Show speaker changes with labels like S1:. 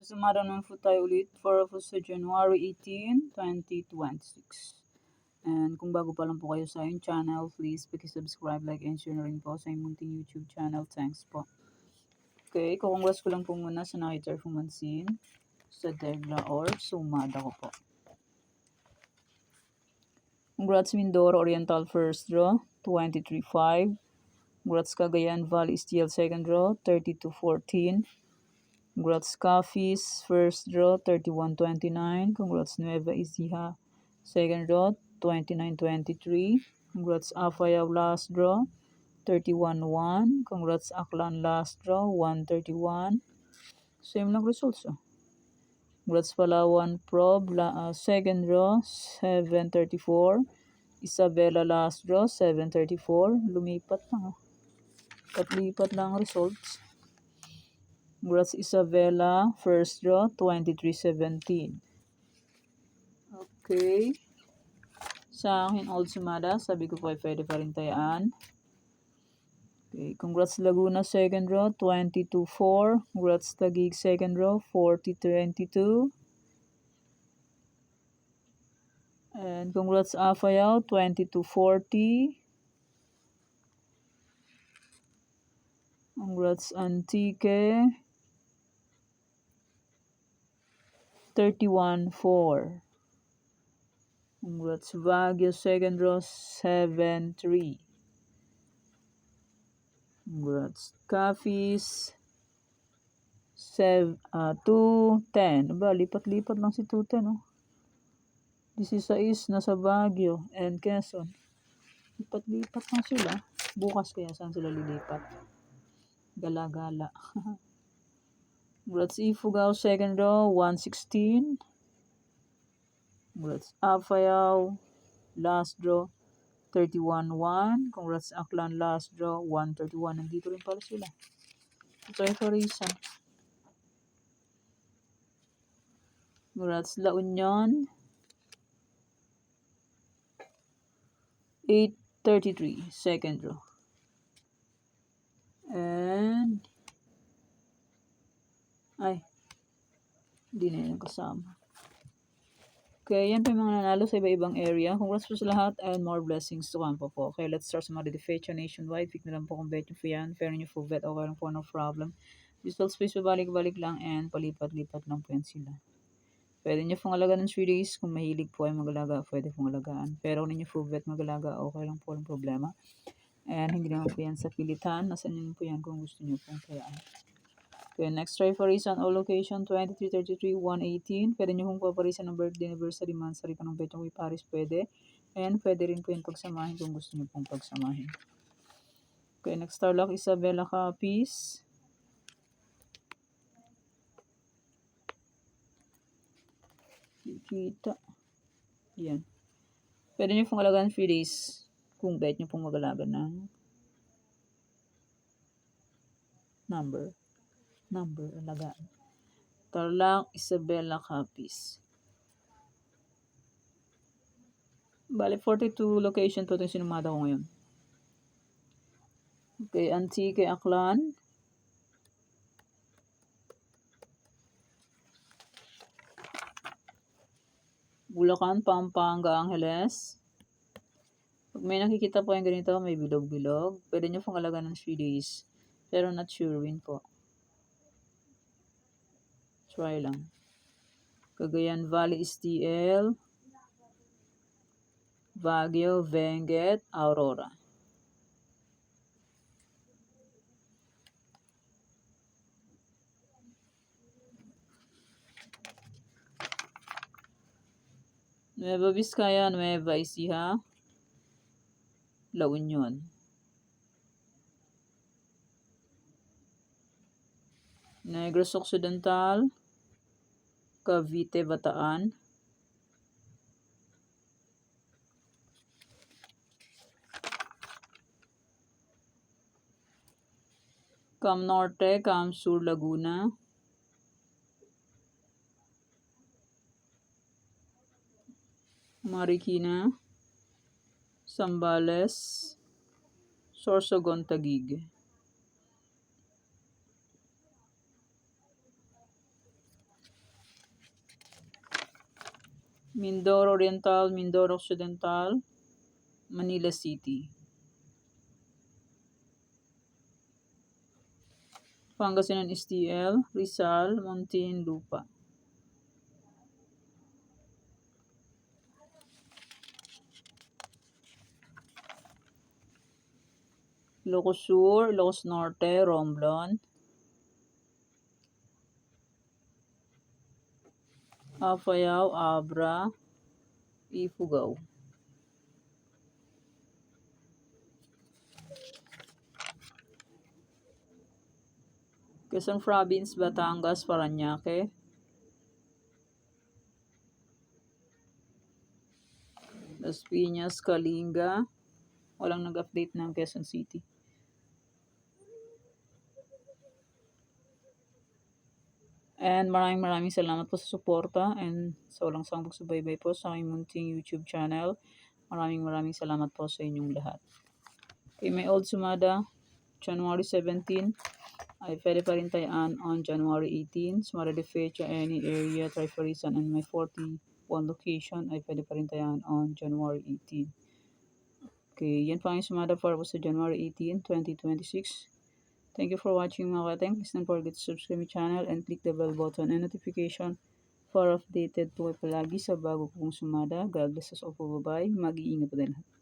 S1: Sumara naman po tayo ulit for sa January 18, 2026. And kung bago pa lang po kayo sa aking channel, please subscribe, like, and share na rin po sa munting YouTube channel. Thanks po. Okay, congrats ko lang po muna sa nakita Fumansin sa Degla or Sumada ko po. Congrats Mindoro Oriental first draw, 23-5. Congrats Cagayan Valley Steel second draw, 32-14. Congrats Cafis first draw, 31-29. Congrats Nueva Ecija second draw, 29-23. Congrats Afayao last draw, 31-1. Congrats Aklan last draw, 131. Same lang results. Congrats Palawan Prob second draw, 734. Isabela last draw, 734. Lumipat lang. Patlipat lang results. Congrats Isabela, first draw, 23-17. Okay. Sa akin, Old Sumada, sabi ko po ay pwede pa rin tayaan. Okay. Congrats Laguna, second draw, 22-4. Congrats Taguig, second draw, 40-22. And congrats Afayao, 22-40. Congrats Antique, 31-4. Congrats Baguio, second draw, 7-3. Congrats Cafis, 2-10. Ba, lipat-lipat lang si 2-10, oh. 16 nasa Baguio and Quezon. Lipat-lipat lang sila. Bukas kaya saan sila lilipat? Gala-gala. Congrats Ifugao, second draw, 116. Congrats Afayao, last draw, 31-1. Congrats Aklan, last draw, 131. Nandito rin pala sila. Try for reason. Congrats La Union, 833, second draw. And hindi na yun kasama. Okay, yan pa yung mga nanalo sa iba-ibang area. Congrats po sa lahat and more blessings to come po. Okay, let's start sa mga defecha nationwide. Pick na lang po kung bet nyo po yan. Pero nyo po bet, okay lang po, no problem. Results please, pabalik-balik lang and palipat-lipat lang po yan sila. Pwede nyo pong alagaan ng 3 days. Kung mahilig po ay magalaga, pwede pong alagaan. Pero kung ninyo po bet magalaga, okay lang po, walang problema. And hindi naman po yan sa pilitan. Nasaan nyo po yan kung gusto nyo pong kayaan. Okay, next try for reason all location 23, 33, 118. Pwede nyo kung paparisan ng birthday, anniversary, monthsary, kanong bet yung iparis pwede. And pwede rin po yung pagsamahin kung gusto nyo pong pagsamahin. Okay, next star lock Isabela Capiz. Kita. Yan. Pwede nyo pong alagaan 3 days kung bet nyo pong mag-alaga ng number alagaan. Tarlac Isabela Capiz. Bale, 42 location po itong sinumada ko ngayon. Okay, Antique Aklan. Bulacan, Pampanga, Angeles. Pag may nakikita po yung ganito, may bilog-bilog. Pwede nyo pong alagaan ng 3 days. Pero not sure win po. Try lang. Cagayan Valley STL, Baguio, Benguet, Aurora. Nueva Vizcaya, Nueva Ecija, La Union. Negros Occidental, Cavite, Bataan. Cam Norte, Cam Sur, Laguna. Marikina, Zambales, Sorsogon, Taguig. Mindoro Oriental, Mindoro Occidental, Manila City. Pangasinan STL, Rizal, Muntinlupa. Ilocos Sur, Ilocos Norte, Romblon. Apayao, Abra, Ifugao. Quezon Province, Batangas, Parañaque. Las Piñas, Kalinga. Walang nag-update ng Quezon City. And maraming salamat po sa suporta and sa walang sawang pagsubaybay po sa aking munting YouTube channel. Maraming salamat po sa inyong lahat. Kay may old sumada, January 17, ay pwede pa rin tayaan on January 18. Sumada de fecha, any area, Trifarisan, and may 41 location ay pwede pa rin tayaan on January 18. Okay, yan pa ang sumada para po sa January 18, 2026. Thank you for watching mga kateng. Please don't forget to subscribe my channel and click the bell button and notification para updated po kayo palagi sa bago kong sumada. God bless us all po. Bye-bye. Mag-iingat po din lahat.